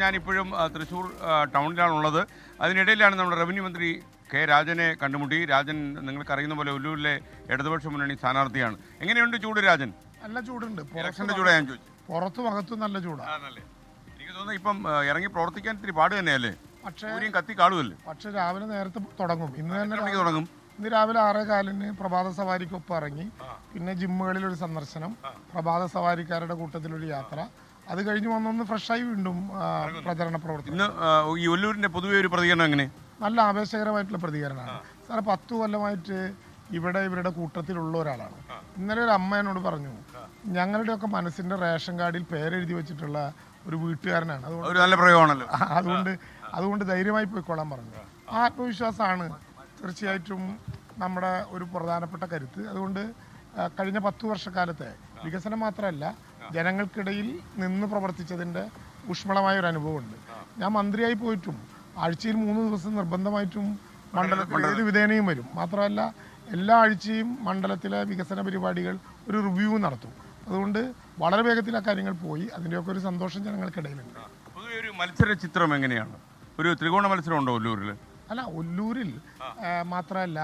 ഞാനിപ്പോഴും തൃശ്ശൂർ ടൗണിലാണുള്ളത്. അതിനിടയിലാണ് നമ്മുടെ റവന്യൂ മന്ത്രി കെ രാജനെ കണ്ടുമുട്ടി. രാജൻ നിങ്ങൾക്കറിയുന്ന പോലെ ഒല്ലൂരിലെ ഇടതുപക്ഷ മുന്നണി സ്ഥാനാർത്ഥിയാണ്. എങ്ങനെയുണ്ട് ചൂട് രാജൻ? നല്ല ചൂടുണ്ട്. ഇലക്ഷൻ്റെ ചൂടാണ് ഞാൻ ചോദിച്ചു. പുറത്തും അകത്തും നല്ല ചൂടാണ്. എനിക്ക് തോന്നുന്നു ഇപ്പം ഇറങ്ങി പ്രവർത്തിക്കാൻ ഇത്തിരി പാട് തന്നെയല്ലേ? പക്ഷേ കത്തി കാണുമല്ലോ. പക്ഷെ രാവിലെ നേരത്തെ തുടങ്ങും. ഇന്ന് തന്നെ തുടങ്ങും. ഇന്ന് രാവിലെ 6:15 പ്രഭാത സവാരിക്കൊപ്പം ഇറങ്ങി. പിന്നെ ജിമ്മുകളിൽ ഒരു സന്ദർശനം, പ്രഭാത സവാരിക്കാരുടെ കൂട്ടത്തിലൊരു യാത്ര. അത് കഴിഞ്ഞ് വന്നൊന്ന് ഫ്രഷായി വീണ്ടും പ്രചരണ പ്രവർത്തനം. ഇന്ന് ഈ ഒല്ലൂരിന്റെ പൊതുവെ ഒരു പ്രതികരണം എങ്ങനെ? നല്ല ആവേശകരമായിട്ടുള്ള പ്രതികരണമാണ് സാറേ. 10 കൊല്ലമായിട്ട് ഇവരുടെ കൂട്ടത്തിലുള്ള ഒരാളാണ്. ഇന്നലെ ഒരു അമ്മ എന്നോട് പറഞ്ഞു, ഞങ്ങളുടെയൊക്കെ മനസ്സിന്റെ റേഷൻ കാർഡിൽ പേരെഴുതി വെച്ചിട്ടുള്ള ഒരു വീട്ടുകാരനാണ്. അതുകൊണ്ട് നല്ല പ്രയോഗമാണല്ലോ. അതുകൊണ്ട് ധൈര്യമായി പോയിക്കൊള്ളാൻ പറഞ്ഞു. ആ ആത്മവിശ്വാസമാണ് തീർച്ചയായിട്ടും നമ്മുടെ ഒരു പ്രധാനപ്പെട്ട കരുത്ത്. അതുകൊണ്ട് കഴിഞ്ഞ 10 വർഷക്കാലത്തെ വികസനം മാത്രമല്ല, ജനങ്ങൾക്കിടയിൽ നിന്ന് പ്രവർത്തിച്ചതിൻ്റെ ഊഷ്മളമായ ഒരു അനുഭവമുണ്ട്. ഞാൻ മന്ത്രിയായി പോയിട്ടും ആഴ്ചയിൽ 3 ദിവസം നിർബന്ധമായിട്ടും മണ്ഡലത്തിൽ ഏത് വിധേനയും വരും. മാത്രമല്ല എല്ലാ ആഴ്ചയും മണ്ഡലത്തിലെ വികസന പരിപാടികൾ ഒരു റിവ്യൂ നടത്തും. അതുകൊണ്ട് വളരെ വേഗത്തിൽ ആ കാര്യങ്ങൾ പോയി. അതിൻ്റെയൊക്കെ ഒരു സന്തോഷം ജനങ്ങൾക്കിടയിലുണ്ട്. പൊതുവെ ഒരു മത്സര ചിത്രം എങ്ങനെയാണ്? ഒരു ത്രികോണ മത്സരം ഉണ്ടോ ഒല്ലൂരിൽ? അല്ല, ഒല്ലൂരിൽ മാത്രമല്ല,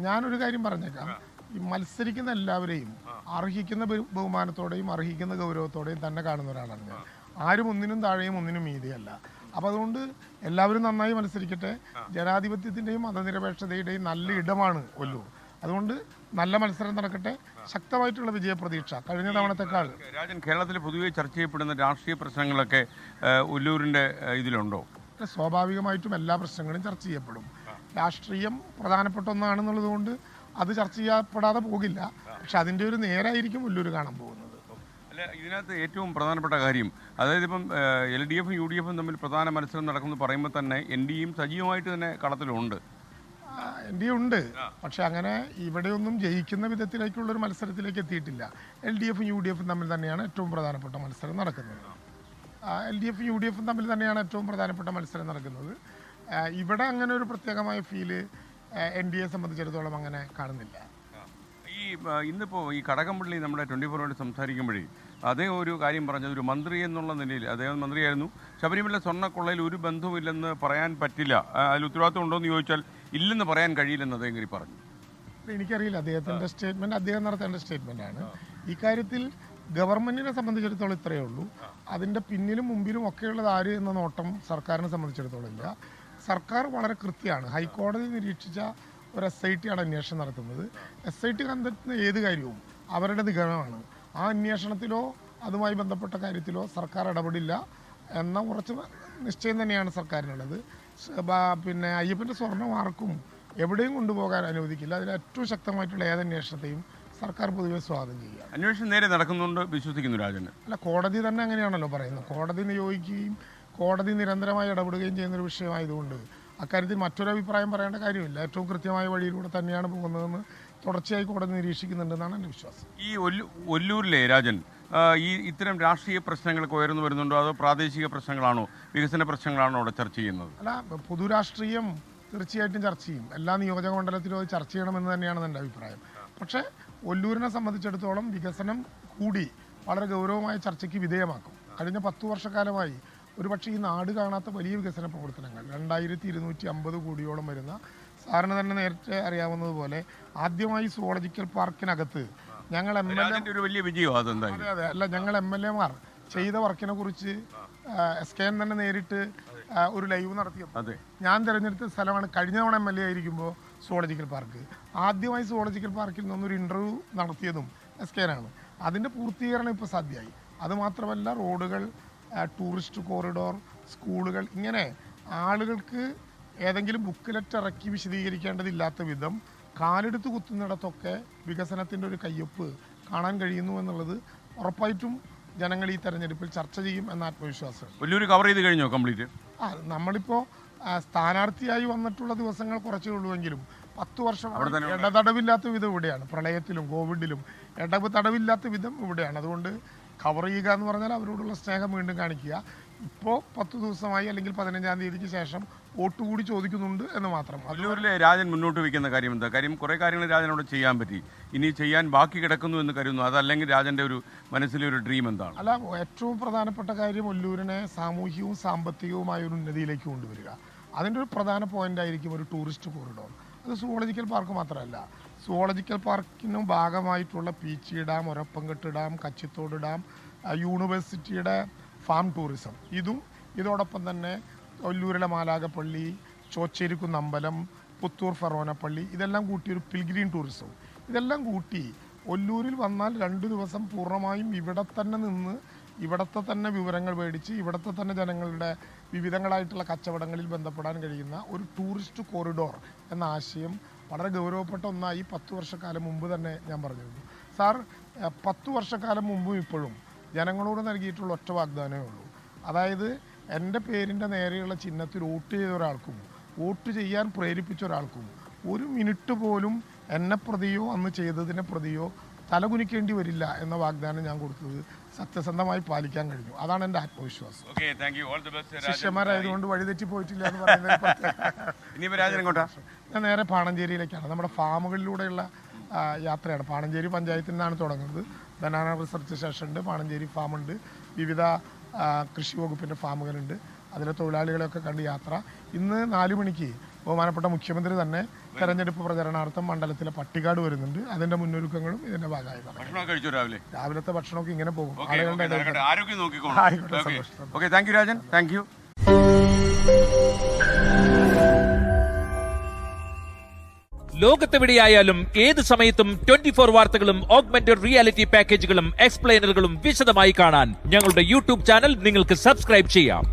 ഞാനൊരു കാര്യം പറഞ്ഞേക്കാം. ഈ മത്സരിക്കുന്ന എല്ലാവരെയും അർഹിക്കുന്ന ബഹുമാനത്തോടെയും അർഹിക്കുന്ന ഗൗരവത്തോടെയും തന്നെ കാണുന്ന ഒരാളാണ് ഞാൻ. ആരും ഒന്നിനും താഴെയും ഒന്നിനും മീതിയല്ല. അപ്പം അതുകൊണ്ട് എല്ലാവരും നന്നായി മത്സരിക്കട്ടെ. ജനാധിപത്യത്തിൻ്റെയും മതനിരപേക്ഷതയുടെയും നല്ല ഇടമാണ് ഒല്ലൂർ. അതുകൊണ്ട് നല്ല മത്സരം നടക്കട്ടെ. ശക്തമായിട്ടുള്ള വിജയപ്രതീക്ഷ കഴിഞ്ഞ തവണത്തെക്കാൾ. രാജൻ, കേരളത്തിൽ പൊതുവെ ചർച്ച ചെയ്യപ്പെടുന്ന രാഷ്ട്രീയ പ്രശ്നങ്ങളൊക്കെ ഒല്ലൂരിൻ്റെ ഇതിലുണ്ടോ? സ്വാഭാവികമായിട്ടും എല്ലാ പ്രശ്നങ്ങളും ചർച്ച ചെയ്യപ്പെടും. രാഷ്ട്രീയം പ്രധാനപ്പെട്ട ഒന്നാണെന്നുള്ളത് കൊണ്ട് അത് ചർച്ച ചെയ്യപ്പെടാതെ പോകില്ല. പക്ഷെ അതിൻ്റെ ഒരു നേരായിരിക്കും ഒല്ലൂർ കാണാൻ പോകുന്നത്. അല്ല, ഇതിനകത്ത് ഏറ്റവും പ്രധാനപ്പെട്ട കാര്യം, അതായത് ഇപ്പം LDF ഉം UDF ഉം തമ്മിൽ പ്രധാന മത്സരം നടക്കുമെന്ന് പറയുമ്പോൾ തന്നെ NDAയും സജീവമായിട്ട് തന്നെ കളത്തിലുണ്ട്. NDA ഉണ്ട്. പക്ഷെ അങ്ങനെ ഇവിടെയൊന്നും ജയിക്കുന്ന വിധത്തിലേക്കുള്ളൊരു മത്സരത്തിലേക്ക് എത്തിയിട്ടില്ല. LDF ഉം UDF ഉം തമ്മിൽ തന്നെയാണ് ഏറ്റവും പ്രധാനപ്പെട്ട മത്സരം നടക്കുന്നത്. LDF ഉം UDF ഉം തമ്മിൽ തന്നെയാണ് ഏറ്റവും പ്രധാനപ്പെട്ട മത്സരം നടക്കുന്നത്. ഇവിടെ അങ്ങനെ ഒരു പ്രത്യേകമായ ഫീല് NDA സംബന്ധിച്ചിടത്തോളം അങ്ങനെ കാണുന്നില്ല. ഇന്നിപ്പോൾ ഈ കടകംപള്ളി നമ്മുടെ 24 സംസാരിക്കുമ്പോഴേ അദ്ദേഹം ഒരു കാര്യം പറഞ്ഞത്, ഒരു മന്ത്രി എന്നുള്ള നിലയിൽ, അദ്ദേഹം മന്ത്രിയായിരുന്നു, ശബരിമല സ്വർണ്ണക്കൊള്ളയിൽ ഒരു ബന്ധവുമില്ലെന്ന് പറയാൻ പറ്റില്ല, അതിൽ ഉത്തരവാദിത്വം ഉണ്ടോ എന്ന് ചോദിച്ചാൽ ഇല്ലെന്ന് പറയാൻ കഴിയില്ലെന്ന് അദ്ദേഹം കയറി പറഞ്ഞു. എനിക്കറിയില്ല, അദ്ദേഹത്തിൻ്റെ സ്റ്റേറ്റ്മെൻറ്റ് അദ്ദേഹം നടത്തേണ്ട സ്റ്റേറ്റ്മെൻറ്റാണ്. ഈ കാര്യത്തിൽ ഗവൺമെൻറ്റിനെ സംബന്ധിച്ചിടത്തോളം ഇത്രയേ ഉള്ളൂ. അതിൻ്റെ പിന്നിലും മുമ്പിലും ഒക്കെയുള്ളത് ആര് എന്ന നോട്ടം സർക്കാരിനെ സംബന്ധിച്ചിടത്തോളം ഇല്ല. സർക്കാർ വളരെ കൃത്യമാണ്. ഹൈക്കോടതി നിരീക്ഷിച്ച ഒരു SIT ആണ് അന്വേഷണം നടത്തുന്നത്. SIT കണ്ടെത്തുന്ന ഏത് കാര്യവും അവരുടെ നിഗമനമാണ്. ആ അന്വേഷണത്തിലോ അതുമായി ബന്ധപ്പെട്ട കാര്യത്തിലോ സർക്കാർ ഇടപെടില്ല എന്ന ഉറച്ച നിശ്ചയം തന്നെയാണ് സർക്കാരിനുള്ളത്. പിന്നെ അയ്യപ്പൻ്റെ സ്വർണ്ണം ആർക്കും എവിടെയും കൊണ്ടുപോകാൻ അനുവദിക്കില്ല. അതിൽ ഏറ്റവും ശക്തമായിട്ടുള്ള ഏത് അന്വേഷണത്തെയും സർക്കാർ പൊതുവെ സ്വാഗതം ചെയ്യുക. അന്വേഷണം നേരെ നടക്കുന്നുണ്ട് വിശ്വസിക്കുന്നു രാജന്? അല്ല, കോടതി തന്നെ അങ്ങനെയാണല്ലോ പറയുന്നത്. കോടതി നിയോഗിക്കുകയും കോടതി നിരന്തരമായി ഇടപെടുകയും ചെയ്യുന്നൊരു വിഷയമായതുകൊണ്ട് അക്കാര്യത്തിൽ മറ്റൊരു അഭിപ്രായം പറയേണ്ട കാര്യമില്ല. ഏറ്റവും കൃത്യമായ വഴിയിലൂടെ തന്നെയാണ് പോകുന്നതെന്ന് തുടർച്ചയായി കോടതി നിരീക്ഷിക്കുന്നുണ്ടെന്നാണ് എൻ്റെ വിശ്വാസം. ഈ ഒല്ലൂരിലെ രാജൻ, ഇത്തരം രാഷ്ട്രീയ പ്രശ്നങ്ങളൊക്കെ ഉയർന്നു വരുന്നുണ്ടോ, അതോ പ്രാദേശിക പ്രശ്നങ്ങളാണോ, വികസന പ്രശ്നങ്ങളാണോ അവിടെ ചർച്ച ചെയ്യുന്നത്? അല്ല, പൊതുരാഷ്ട്രീയം തീർച്ചയായിട്ടും ചർച്ച ചെയ്യും. എല്ലാ നിയോജക മണ്ഡലത്തിലും അത് ചർച്ച ചെയ്യണമെന്ന് തന്നെയാണ് എൻ്റെ അഭിപ്രായം. പക്ഷേ ഒല്ലൂരിനെ സംബന്ധിച്ചിടത്തോളം വികസനം കൂടി വളരെ ഗൗരവമായ ചർച്ചയ്ക്ക് വിധേയമാക്കും. കഴിഞ്ഞ 10 വർഷക്കാലമായി ഒരുപക്ഷെ ഈ നാട് കാണാത്ത വലിയ വികസന പ്രവർത്തനങ്ങൾ, 2250 കോടിയോളം വരുന്ന, സാറിന് തന്നെ നേരത്തെ അറിയാവുന്നതുപോലെ ആദ്യമായി സുവോളജിക്കൽ പാർക്കിനകത്ത് ഞങ്ങൾ ഒരു വലിയ വിജയം. അതെ, അല്ല, ഞങ്ങൾ MLA മാർ ചെയ്ത വർക്കിനെ കുറിച്ച് SKN തന്നെ നേരിട്ട് ഒരു ലൈവ് നടത്തിയപ്പോൾ ഞാൻ തിരഞ്ഞെടുത്ത സ്ഥലമാണ്. കഴിഞ്ഞ തവണ MLA ആയിരിക്കുമ്പോൾ സുവോളജിക്കൽ പാർക്ക്, ആദ്യമായി സുവോളജിക്കൽ പാർക്കിൽ നിന്നൊരു ഇൻ്റർവ്യൂ നടത്തിയതും SKN ആണ്. അതിൻ്റെ പൂർത്തീകരണം ഇപ്പോൾ സാധ്യമായി. അതുമാത്രമല്ല, റോഡുകൾ, ടൂറിസ്റ്റ് കോറിഡോർ, സ്കൂളുകൾ, ഇങ്ങനെ ആളുകൾക്ക് ഏതെങ്കിലും ബുക്കിലെറ്റ് ഇറക്കി വിശദീകരിക്കേണ്ടതില്ലാത്ത വിധം കാലെടുത്ത് കുത്തുന്നിടത്തൊക്കെ വികസനത്തിൻ്റെ ഒരു കയ്യൊപ്പ് കാണാൻ കഴിയുന്നു എന്നുള്ളത് ഉറപ്പായിട്ടും ജനങ്ങൾ ഈ തെരഞ്ഞെടുപ്പിൽ ചർച്ച ചെയ്യും എന്ന ആത്മവിശ്വാസം. വലിയൊരു കവർ ചെയ്ത് കഴിഞ്ഞോ കംപ്ലീറ്റ്? നമ്മളിപ്പോൾ സ്ഥാനാർത്ഥിയായി വന്നിട്ടുള്ള ദിവസങ്ങൾ കുറച്ചേ ഉള്ളുവെങ്കിലും 10 വർഷം ഇടതടവില്ലാത്ത വിധം ഇവിടെയാണ്. പ്രളയത്തിലും കോവിഡിലും തടവില്ലാത്ത വിധം ഇവിടെയാണ്. അതുകൊണ്ട് കവർ ചെയ്യുക എന്ന് പറഞ്ഞാൽ അവരോടുള്ള സ്നേഹം വീണ്ടും കാണിക്കുക. ഇപ്പോൾ 10 ദിവസമായി അല്ലെങ്കിൽ 15-ാം തീയതിക്ക് ശേഷം വോട്ട് കൂടി ചോദിക്കുന്നുണ്ട് എന്ന് മാത്രം. ഒല്ലൂരിലെ രാജൻ മുന്നോട്ട് വയ്ക്കുന്ന കാര്യം എന്താ? കാര്യം കുറേ കാര്യങ്ങൾ രാജനോട് ചെയ്യാൻ പറ്റി, ഇനി ചെയ്യാൻ ബാക്കി കിടക്കുന്നു എന്ന് കരുതുന്നു. അതല്ലെങ്കിൽ രാജൻ്റെ ഒരു മനസ്സിലെ ഒരു ഡ്രീം എന്താണ്? അല്ല, ഏറ്റവും പ്രധാനപ്പെട്ട കാര്യം ഒല്ലൂരിനെ സാമൂഹികവും സാമ്പത്തികവുമായ ഒരു ഉന്നതിയിലേക്ക് കൊണ്ടുവരിക. അതിൻ്റെ ഒരു പ്രധാന പോയിന്റ് ആയിരിക്കും ഒരു ടൂറിസ്റ്റ് കോറിഡോർ. അത് സുവോളജിക്കൽ പാർക്ക് മാത്രമല്ല, സുവോളജിക്കൽ പാർക്കിനും ഭാഗമായിട്ടുള്ള Peechi dam, Orappankettu dam, Kachithodu dam, യൂണിവേഴ്സിറ്റിയുടെ ഫാം ടൂറിസം, ഇതോടൊപ്പം തന്നെ ഒല്ലൂരിലെ മാലാകപ്പള്ളി, ചോച്ചേരിക്കുന്ന് അമ്പലം, പുത്തൂർ ഫെറോനപ്പള്ളി, ഇതെല്ലാം കൂട്ടി ഒരു പിൽഗ്രീം ടൂറിസവും, ഇതെല്ലാം കൂട്ടി ഒല്ലൂരിൽ വന്നാൽ 2 ദിവസം പൂർണ്ണമായും ഇവിടെ തന്നെ നിന്ന് ഇവിടുത്തെ തന്നെ വിവരങ്ങൾ മേടിച്ച് ഇവിടുത്തെ തന്നെ ജനങ്ങളുടെ വിവിധങ്ങളായിട്ടുള്ള കച്ചവടങ്ങളിൽ ബന്ധപ്പെടാൻ കഴിയുന്ന ഒരു ടൂറിസ്റ്റ് കോറിഡോർ എന്ന ആശയം വളരെ ഗൗരവപ്പെട്ട ഒന്നായി 10 വർഷക്കാലം മുമ്പ് തന്നെ ഞാൻ പറഞ്ഞിരുന്നു. സാർ, 10 വർഷക്കാലം മുമ്പും ഇപ്പോഴും ജനങ്ങളോട് നൽകിയിട്ടുള്ള ഒറ്റ വാഗ്ദാനമേ ഉള്ളൂ. അതായത് എൻ്റെ പേരിൻ്റെ നേരെയുള്ള ചിഹ്നത്തിൽ വോട്ട് ചെയ്ത ഒരാൾക്കും വോട്ട് ചെയ്യാൻ പ്രേരിപ്പിച്ച ഒരാൾക്കും 1 മിനിറ്റ് പോലും എന്നെ പ്രതിയോ അന്ന് ചെയ്തതിനെ പ്രതിയോ തലകുനിക്കേണ്ടി വരില്ല എന്ന വാഗ്ദാനം ഞാൻ കൊടുത്തത് സത്യസന്ധമായി പാലിക്കാൻ കഴിഞ്ഞു. അതാണ് എൻ്റെ ആത്മവിശ്വാസം. ശിഷ്യന്മാരായതുകൊണ്ട് വഴിതെറ്റി പോയിട്ടില്ല എന്ന് പറയുന്നത്. ഞാൻ നേരെ പാണഞ്ചേരിയിലേക്കാണ്. നമ്മുടെ ഫാമുകളിലൂടെയുള്ള യാത്രയാണ്. പാണഞ്ചേരി പഞ്ചായത്തിൽ നിന്നാണ് തുടങ്ങുന്നത്. ബനാന റിസർച്ച് സ്റ്റേഷൻ ഉണ്ട്, പാണഞ്ചേരി ഫാമുണ്ട്, വിവിധ കൃഷി വകുപ്പിൻ്റെ ഫാമുകളുണ്ട്. അതിലെ തൊഴിലാളികളെയൊക്കെ കണ്ട് യാത്ര. ഇന്ന് 4 മണിക്ക് ബഹുമാനപ്പെട്ട മുഖ്യമന്ത്രി തന്നെ തെരഞ്ഞെടുപ്പ് പ്രചരണാർത്ഥം മണ്ഡലത്തിലെ പട്ടികാട് വരുന്നുണ്ട്. അതിന്റെ മുന്നൊരുക്കങ്ങളും ഇതിന്റെ ഭാഗമായി. രാവിലത്തെ ഭക്ഷണമൊക്കെ ഇങ്ങനെ പോകും. ലോകത്തെവിടെയായാലും ഏത് സമയത്തും 24 വാർത്തകളും ഓഗ്മെന്റഡ് റിയാലിറ്റി പാക്കേജുകളും എക്സ്പ്ലെയിനറുകളും വിശദമായി കാണാൻ ഞങ്ങളുടെ യൂട്യൂബ് ചാനൽ നിങ്ങൾക്ക് സബ്സ്ക്രൈബ് ചെയ്യാം.